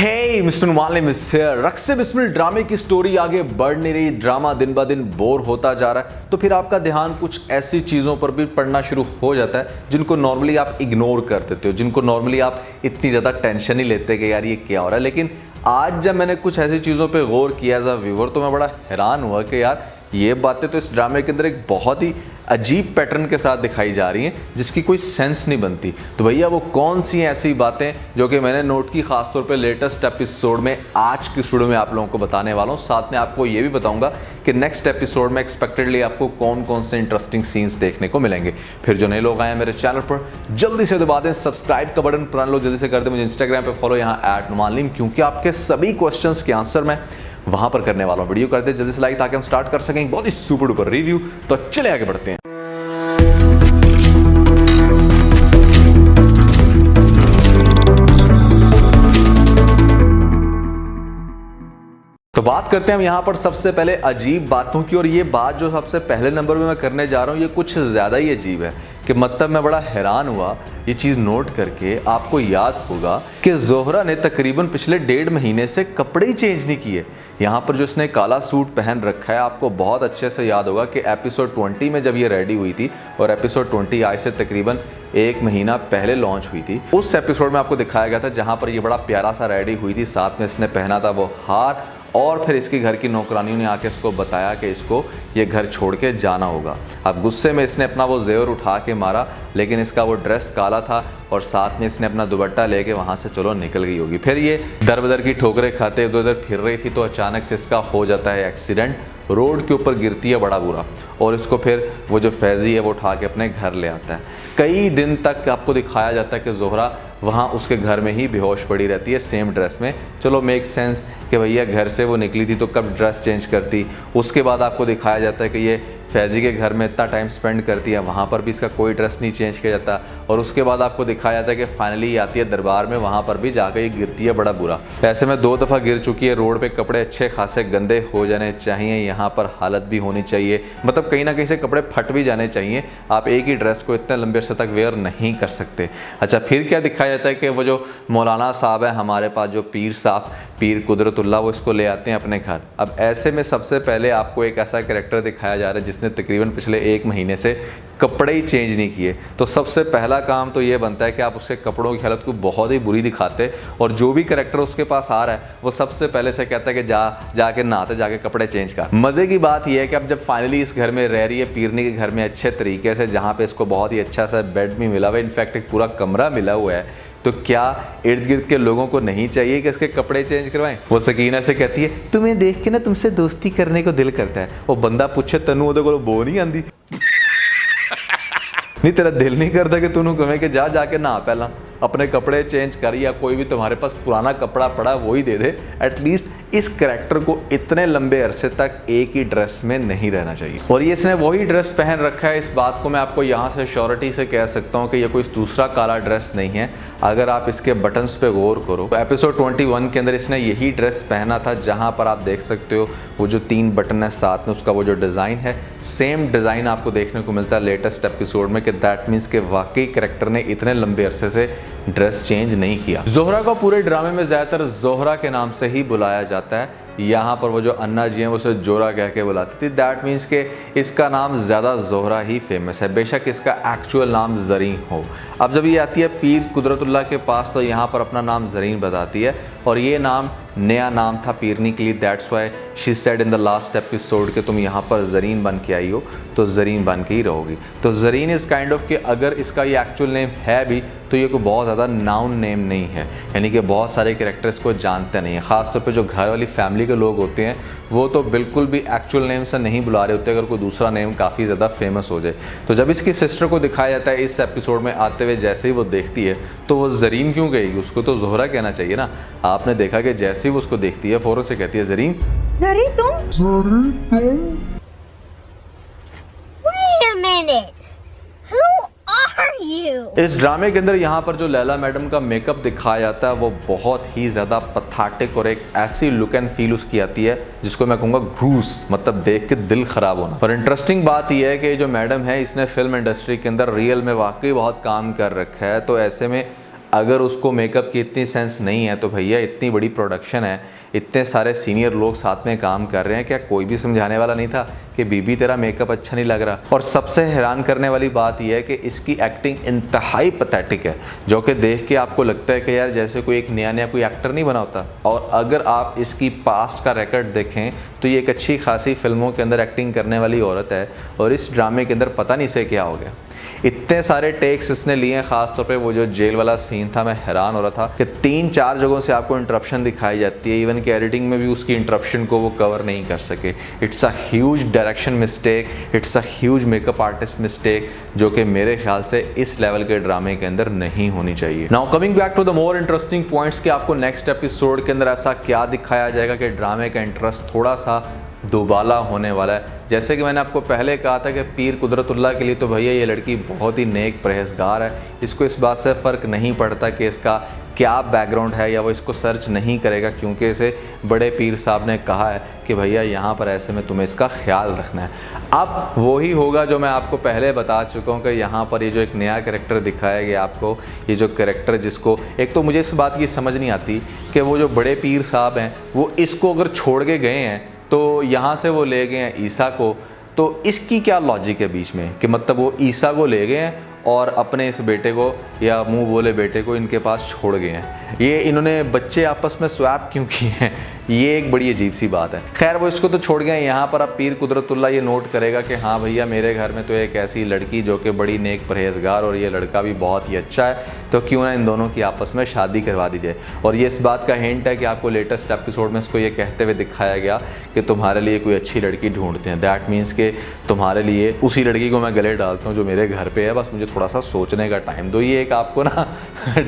हे mister नुमालिम रक्से Bismil ड्रामे की story आगे बढ़ नहीं रही, ड्रामा दिन ब दिन बोर होता जा रहा है, तो फिर आपका ध्यान कुछ ऐसी चीज़ों पर भी पड़ना शुरू हो जाता है जिनको नॉर्मली आप इग्नोर कर देते हो, जिनको नॉर्मली आप इतनी ज़्यादा टेंशन नहीं लेते कि यार ये क्या हो रहा है। लेकिन आज जब मैंने कुछ ऐसी चीज़ों पर गौर किया एज अ व्यूवर तो मैं बड़ा हैरान हुआ कि यार ये बातें तो इस ड्रामे के अंदर एक बहुत ही अजीब पैटर्न के साथ दिखाई जा रही हैं जिसकी कोई सेंस नहीं बनती। तो भैया वो कौन सी ऐसी बातें जो कि मैंने नोट की, खासतौर पे लेटेस्ट एपिसोड में आज की स्टूडियो में आप लोगों को बताने वाला हूँ। साथ में आपको ये भी बताऊंगा कि नेक्स्ट एपिसोड में एक्सपेक्टेडली आपको कौन कौन से इंटरेस्टिंग सीन्स देखने को मिलेंगे। फिर जो नए लोग आए हैं मेरे चैनल पर, जल्दी से दबा दें सब्सक्राइब का बटन, पुराने लोग जल्दी से कर दें मुझे इंस्टाग्राम पर फॉलो, यहाँ @नुमालिम, क्योंकि आपके सभी क्वेश्चन के आंसर मैं वहां पर करने वाला हूं। वीडियो कर दे जल्दी से लाइक ताकि हम स्टार्ट कर सकें बहुत ही सुपर डुपर रिव्यू। तो चले आगे बढ़ते हैं। तो बात करते हैं हम यहाँ पर सबसे पहले अजीब बातों की, और ये बात जो सबसे पहले नंबर पे मैं करने जा रहा हूँ ये कुछ ज़्यादा ही अजीब है कि मतलब मैं बड़ा हैरान हुआ ये चीज़ नोट करके। आपको याद होगा कि जोहरा ने तकरीबन पिछले 1.5 महीने से कपड़े ही चेंज नहीं किए। यहाँ पर जो इसने काला सूट पहन रखा है, आपको बहुत अच्छे से याद होगा कि एपिसोड 20 में जब ये रेडी हुई थी और एपिसोड 20 आज से तकरीबन 1 महीना पहले लॉन्च हुई थी, उस एपिसोड में आपको दिखाया गया था जहाँ पर ये बड़ा प्यारा सा रेडी हुई थी, साथ में इसने पहना था वो हार, और फिर इसके घर की नौकरानियों ने आके इसको बताया कि इसको ये घर छोड़ के जाना होगा। अब गुस्से में इसने अपना वो जेवर उठा के मारा, लेकिन इसका वो ड्रेस काला था और साथ में इसने अपना दुपट्टा लेके वहाँ से चलो निकल गई होगी। फिर ये दर बदर की ठोकरें खाते इधर उधर फिर रही थी तो अचानक से इसका हो जाता है एक्सीडेंट, रोड के ऊपर गिरती है बड़ा बुरा, और इसको फिर वो जो फैज़ी है वो उठा के अपने घर ले आता है। कई दिन तक आपको दिखाया जाता है कि जोहरा वहाँ उसके घर में ही बेहोश पड़ी रहती है सेम ड्रेस में। चलो मेक सेंस कि भैया घर से वो निकली थी तो कब ड्रेस चेंज करती। उसके बाद आपको दिखाया जाता है कि ये फैज़ी के घर में इतना टाइम स्पेंड करती है, वहाँ पर भी इसका कोई ड्रेस नहीं चेंज किया जाता। और उसके बाद आपको दिखाया जाता है कि फाइनली आती है दरबार में, वहाँ पर भी जाकर ये गिरती है बड़ा बुरा। ऐसे में 2 दफ़ा गिर चुकी है, रोड पे कपड़े अच्छे खासे गंदे हो जाने चाहिए, यहाँ पर हालत भी होनी चाहिए, मतलब कहीं ना कहीं से कपड़े फट भी जाने चाहिए। आप एक ही ड्रेस को इतने लंबे अरसे तक वेयर नहीं कर सकते। अच्छा, फिर क्या दिखाया जाता है कि वो जो मौलाना साहब है हमारे पास, जो पीर साहब, पीर कुदरतुल्लाह, वो इसको ले आते हैं अपने घर। अब ऐसे में सबसे पहले आपको एक ऐसा कैरेक्टर दिखाया जा रहा है जिसने तकरीबन पिछले 1 महीने से कपड़े ही चेंज नहीं किए। तो सबसे पहला काम तो ये बनता है कि आप उसके कपड़ों की हालत को बहुत ही बुरी दिखाते, और जो भी कैरेक्टर उसके पास आ रहा है वो सबसे पहले से कहता है कि जाके नहाते, जाके कपड़े चेंज कर। मज़े की बात यह है कि अब जब फाइनली इस घर में रह रही है, पीरनी के घर में अच्छे तरीके से, जहाँ पे इसको बहुत ही अच्छा सा बेड भी मिला हुआ है, इनफैक्ट एक पूरा कमरा मिला हुआ है, तो क्या इर्द गिर्द के लोगों को नहीं चाहिए कि इसके कपड़े चेंज करवाएं? वो सकीना से कहती है तुम्हें देख के ना तुमसे दोस्ती करने को दिल करता है। वो बंदा पूछे तनु ओदे को बो नहीं आंदी नहीं तेरा दिल नहीं करता कि तू कहे कि जाके नहा पहला अपने कपड़े चेंज कर, या कोई भी तुम्हारे पास पुराना कपड़ा पड़ा वही दे दे। एटलीस्ट इस करैक्टर को इतने लंबे अरसे तक एक ही ड्रेस में नहीं रहना चाहिए, और ये इसने वही ड्रेस पहन रखा है। इस बात को मैं आपको यहाँ से श्योरिटी से कह सकता हूँ कि ये कोई दूसरा काला ड्रेस नहीं है। अगर आप इसके बटन्स पे गौर करो तो एपिसोड 21 के अंदर इसने यही ड्रेस पहना था, जहाँ पर आप देख सकते हो वो जो 3 बटन है साथ में उसका वो जो डिज़ाइन है, सेम डिज़ाइन आपको देखने को मिलता है लेटेस्ट एपिसोड में, कि दैट मीन्स के वाकई कैरेक्टर ने इतने लंबे अरसे से ड्रेस चेंज नहीं किया। जोहरा को पूरे ड्रामे में ज़्यादातर जोहरा के नाम से ही बुलाया जाता है। यहाँ पर वो जो अन्ना जी हैं वो उसे जोरा कह के बुलाती थी, दैट मीन्स के इसका नाम ज़्यादा जोहरा ही फेमस है, बेशक इसका एक्चुअल नाम ज़रीन हो। अब जब ये आती है पीर कुदरतुल्लाह के पास तो यहाँ पर अपना नाम ज़रीन बताती है, और ये नाम नया नाम था पीरनी के लिए, that's why she said in the last episode कि तुम यहाँ पर ज़रीन बन के आई हो तो ज़रीन बन के ही रहोगी। तो ज़रीन इज़ काइंड ऑफ कि अगर इसका ये एक्चुअल नेम है भी तो ये कोई बहुत ज़्यादा नाउन नेम नहीं है, यानी कि बहुत सारे कैरेक्टर्स को जानते नहीं हैं। ख़ासतौर पे जो घर वाली फैमिली के लोग होते हैं वो तो बिल्कुल भी एक्चुअल नेम से नहीं बुला रहे होते अगर कोई दूसरा नेम काफ़ी ज़्यादा फेमस हो जाए। तो जब इसकी सिस्टर को दिखाया जाता है इस एपिसोड में आते हुए, जैसे ही वो देखती है तो वो ज़रीन क्यों कहेगी, उसको तो जोहरा कहना चाहिए ना। आपने देखा कि जैसे ही वो उसको देखती है फ़ौरन से कहती है ज़रीन तुम। Wait a minute. Who are you? इस ड्रामे के अंदर यहाँ पर जो लैला मैडम का मेकअप दिखाया जाता है वो बहुत ही ज़्यादा पथाटिक, और एक ऐसी लुक एंड फील उसकी आती है जिसको मैं कहूँगा घूस, मतलब देख के दिल ख़राब होना। और इंटरेस्टिंग बात यह है कि जो मैडम है इसने फिल्म इंडस्ट्री के अंदर रियल में वाकई बहुत काम कर रखा है, तो ऐसे में अगर उसको मेकअप की इतनी सेंस नहीं है तो भैया इतनी बड़ी प्रोडक्शन है, इतने सारे सीनियर लोग साथ में काम कर रहे हैं, क्या कोई भी समझाने वाला नहीं था कि बीबी तेरा मेकअप अच्छा नहीं लग रहा। और सबसे हैरान करने वाली बात यह है कि इसकी एक्टिंग इंतहाई पैथेटिक है, जो कि देख के आपको लगता है कि यार जैसे कोई एक नया कोई एक्टर नहीं बना होता। और अगर आप इसकी पास्ट का रिकॉर्ड देखें तो ये एक अच्छी खासी फिल्मों के अंदर एक्टिंग करने वाली औरत है, और इस ड्रामे के अंदर पता नहीं से क्या हो गया। इतने सारे टेक्स इसने लिए हैं, खास तौर पे वो जो जेल वाला सीन था, मैं हैरान हो रहा था कि 3-4 जगहों से आपको इंटरप्शन दिखाई जाती है। इवन कि एडिटिंग में भी उसकी इंटरप्शन को वो कवर नहीं कर सके। It's a huge direction mistake, it's a huge makeup artist mistake, जो कि मेरे ख्याल से इस लेवल के ड्रामे के अंदर नहीं होनी चाहिए। Now coming back to the more interesting points कि आपको नेक्स्ट एपिसोड के अंदर ऐसा क्या दिखाया जाएगा कि ड्रामे का इंटरेस्ट थोड़ा सा दोबाला होने वाला है। जैसे कि मैंने आपको पहले कहा था कि पीर कुदरतुल्लाह के लिए तो भैया ये लड़की बहुत ही नेक परहेजगार है। इसको इस बात से फ़र्क नहीं पड़ता कि इसका क्या बैकग्राउंड है, या वो इसको सर्च नहीं करेगा, क्योंकि इसे बड़े पीर साहब ने कहा है कि भैया यहाँ पर ऐसे में तुम्हें इसका ख्याल रखना है। अब वही होगा जो मैं आपको पहले बता चुका हूँ कि यहाँ पर ये जो एक नया कैरेक्टर दिखाया गया आपको, ये जो कैरेक्टर जिसको एक तो मुझे इस बात की समझ नहीं आती कि वो जो बड़े पीर साहब हैं वो इसको अगर छोड़ के गए हैं तो यहाँ से वो ले गए हैं ईसा को, तो इसकी क्या लॉजिक है बीच में कि मतलब वो ईसा को ले गए हैं और अपने इस बेटे को या मुंह बोले बेटे को इनके पास छोड़ गए हैं। ये इन्होंने बच्चे आपस में स्वैप क्यों किए हैं, ये एक बड़ी अजीब सी बात है। खैर वो इसको तो छोड़ गए। यहाँ पर अब पीर कुदरतुल्लाह ये नोट करेगा कि हाँ भैया मेरे घर में तो एक ऐसी लड़की जो कि बड़ी नेक परहेजगार और ये लड़का भी बहुत ही अच्छा है, तो क्यों ना इन दोनों की आपस में शादी करवा दी जाए। और ये इस बात का हिंट है कि आपको लेटेस्ट एपिसोड में इसको ये कहते हुए दिखाया गया कि तुम्हारे लिए कोई अच्छी लड़की ढूंढते हैं। दैट मीन्स कि तुम्हारे लिए उसी लड़की को मैं गले डालता हूँ जो मेरे घर पे है, बस मुझे थोड़ा सा सोचने का टाइम दो। ये एक आपको ना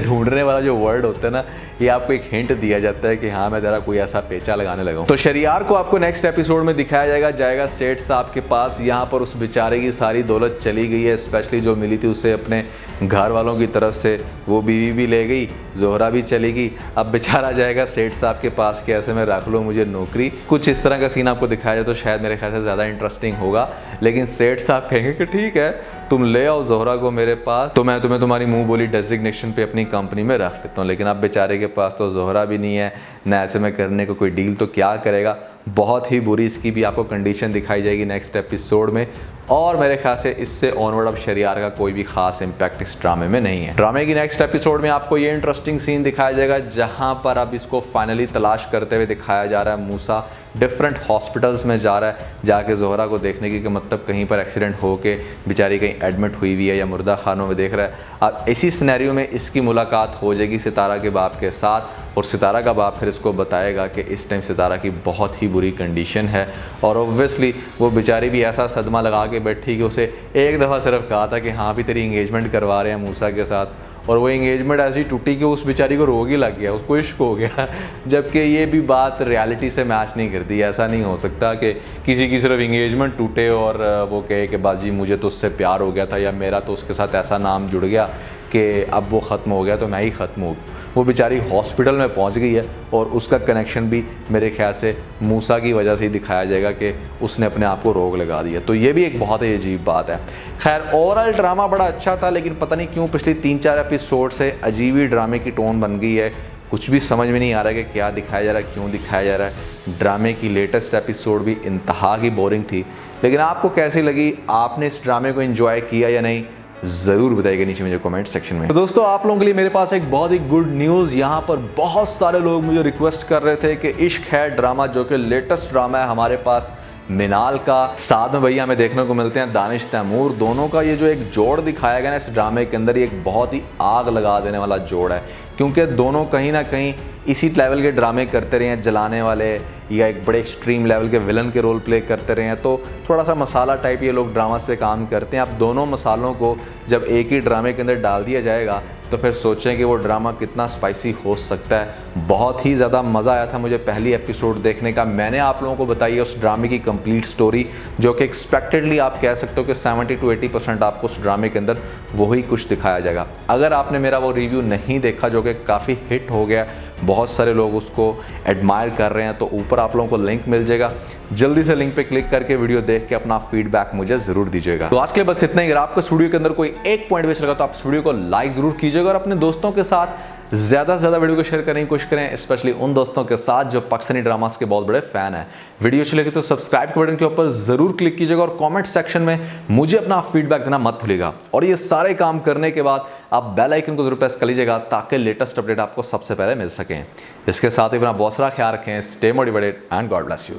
ढूंढने वाला जो वर्ड होता है ना, ये आपको एक हिंट दिया जाता है कि हाँ मैं ज़रा कोई ऐसा पेचा लगाने लगा हूँ। तो शरियार को आपको नेक्स्ट एपिसोड में दिखाया जाएगा सेठ साहब के पास। यहाँ पर उस बेचारे की सारी दौलत चली गई है, स्पेशली जो मिली थी उसे अपने घर वालों की तरफ से, वो बीवी भी ले गई, जोहरा भी चली गई। अब बेचारा जाएगा सेठ साहब के पास कि ऐसे में रख लो मुझे नौकरी। कुछ इस तरह का सीन आपको दिखाया जाए तो शायद मेरे ख्याल से ज़्यादा इंटरेस्टिंग होगा। लेकिन सेठ साहब कहेंगे कि ठीक है तुम ले आओ जोहरा को मेरे पास, तो मैं तुम्हें तुम्हारी मुंह बोली डेजिग्नेशन पे अपनी कंपनी में रख लेता हूँ। लेकिन अब बेचारे के पास तो जोहरा भी नहीं है, ना ऐसे में करने को कोई डील, तो क्या करेगा। बहुत ही बुरी इसकी भी आपको कंडीशन दिखाई जाएगी नेक्स्ट एपिसोड में। और मेरे ख्याल से इससे ऑनवर्ड अब शरियार का कोई भी खास इम्पैक्ट इस ड्रामे में नहीं है। ड्रामे की नेक्स्ट एपिसोड में आपको ये इंटरेस्टिंग सीन दिखाया जाएगा जहां पर अब इसको फाइनली तलाश करते हुए दिखाया जा रहा है। मूसा डिफरेंट हॉस्पिटल्स में जा रहा है जाके जोहरा को देखने की, कि मतलब कहीं पर एक्सीडेंट हो के बेचारी कहीं एडमिट हुई हुई है या मुर्दा खानों में देख रहा है। अब इसी सिनेरियो में इसकी मुलाकात हो जाएगी सितारा के बाप के साथ, और सितारा का बाप फिर इसको बताएगा कि इस टाइम सितारा की बहुत ही बुरी कंडीशन है। और ऑब्वियसली वो बेचारी भी ऐसा सदमा लगा के बैठी कि उसे एक दफ़ा सिर्फ कहा था कि हाँ भी तेरी इंगेजमेंट करवा रहे हैं मूसा के साथ, और वो इंगेजमेंट ऐसी टूटी कि उस बेचारी को रोग ही लग गया, उसको इश्क हो गया। जबकि ये भी बात रियलिटी से मैच नहीं करती। ऐसा नहीं हो सकता कि किसी की सिर्फ इंगेजमेंट टूटे और वो कहे कि बाजी मुझे तो उससे प्यार हो गया था, या मेरा तो उसके साथ ऐसा नाम जुड़ गया कि अब वो ख़त्म हो गया तो मैं ही ख़त्म हो। वो बेचारी हॉस्पिटल में पहुंच गई है, और उसका कनेक्शन भी मेरे ख्याल से मूसा की वजह से ही दिखाया जाएगा कि उसने अपने आप को रोग लगा दिया। तो ये भी एक बहुत ही अजीब बात है। खैर ओवरऑल ड्रामा बड़ा अच्छा था, लेकिन पता नहीं क्यों पिछली 3-4 एपिसोड से अजीब ही ड्रामे की टोन बन गई है। कुछ भी समझ में नहीं आ रहा है कि क्या दिखाया जा रहा है, क्यों दिखाया जा रहा है। ड्रामे की लेटेस्ट एपिसोड भी इंतहा की बोरिंग थी। लेकिन आपको कैसी लगी, आपने इस ड्रामे को एंजॉय किया या नहीं, ज़रूर बताइएगा नीचे मुझे कमेंट सेक्शन में। तो दोस्तों आप लोगों के लिए मेरे पास एक बहुत ही गुड न्यूज़। यहाँ पर बहुत सारे लोग मुझे रिक्वेस्ट कर रहे थे कि इश्क है ड्रामा, जो कि लेटेस्ट ड्रामा है हमारे पास मिनाल का, साथ में भैया हमें देखने को मिलते हैं दानिश तैमूर। दोनों का ये जो एक जोड़ दिखाया गया ना इस ड्रामे के अंदर, ये एक बहुत ही आग लगा देने वाला जोड़ है, क्योंकि दोनों कहीं ना कहीं इसी लेवल के ड्रामे करते रहे हैं, जलाने वाले या एक बड़े एक्सट्रीम लेवल के विलन के रोल प्ले करते रहे हैं। तो थोड़ा सा मसाला टाइप ये लोग ड्रामास पे काम करते हैं। अब दोनों मसालों को जब एक ही ड्रामे के अंदर डाल दिया जाएगा तो फिर सोचें कि वो ड्रामा कितना स्पाइसी हो सकता है। बहुत ही ज़्यादा मज़ा आया था मुझे पहली एपिसोड देखने का। मैंने आप लोगों को बताई है उस ड्रामे की कंप्लीट स्टोरी, जो कि एक्सपेक्टेडली आप कह सकते हो कि 70 to 80% आपको उस ड्रामे के अंदर वही कुछ दिखाया जाएगा। अगर आपने मेरा वो रिव्यू नहीं देखा जो कि काफ़ी हिट हो गया, बहुत सारे लोग उसको एडमायर कर रहे हैं, तो ऊपर आप लोगों को लिंक मिल जाएगा। जल्दी से लिंक पे क्लिक करके वीडियो देख के अपना फीडबैक मुझे जरूर दीजिएगा। तो आज के लिए बस इतना ही। अगर आपको स्टूडियो के अंदर कोई एक पॉइंट बेच लगा तो आप वीडियो को लाइक जरूर कीजिएगा और अपने दोस्तों के साथ ज़्यादा से ज़्यादा वीडियो को शेयर करने की कोशिश करें, स्पेशली उन दोस्तों के साथ जो पाकिस्तानी ड्रामास के बहुत बड़े फैन हैं। वीडियो अच्छी लगे तो सब्सक्राइब के बटन के ऊपर ज़रूर क्लिक कीजिएगा और कमेंट सेक्शन में मुझे अपना फीडबैक देना मत भूलिएगा। और ये सारे काम करने के बाद आप बेल आइकन को जरूर प्रेस कर लीजिएगा ताकि लेटेस्ट अपडेट आपको सबसे पहले मिल सकें। इसके साथ ही अपना बहुत सारा ख्याल रखें। Stay motivated and God bless you.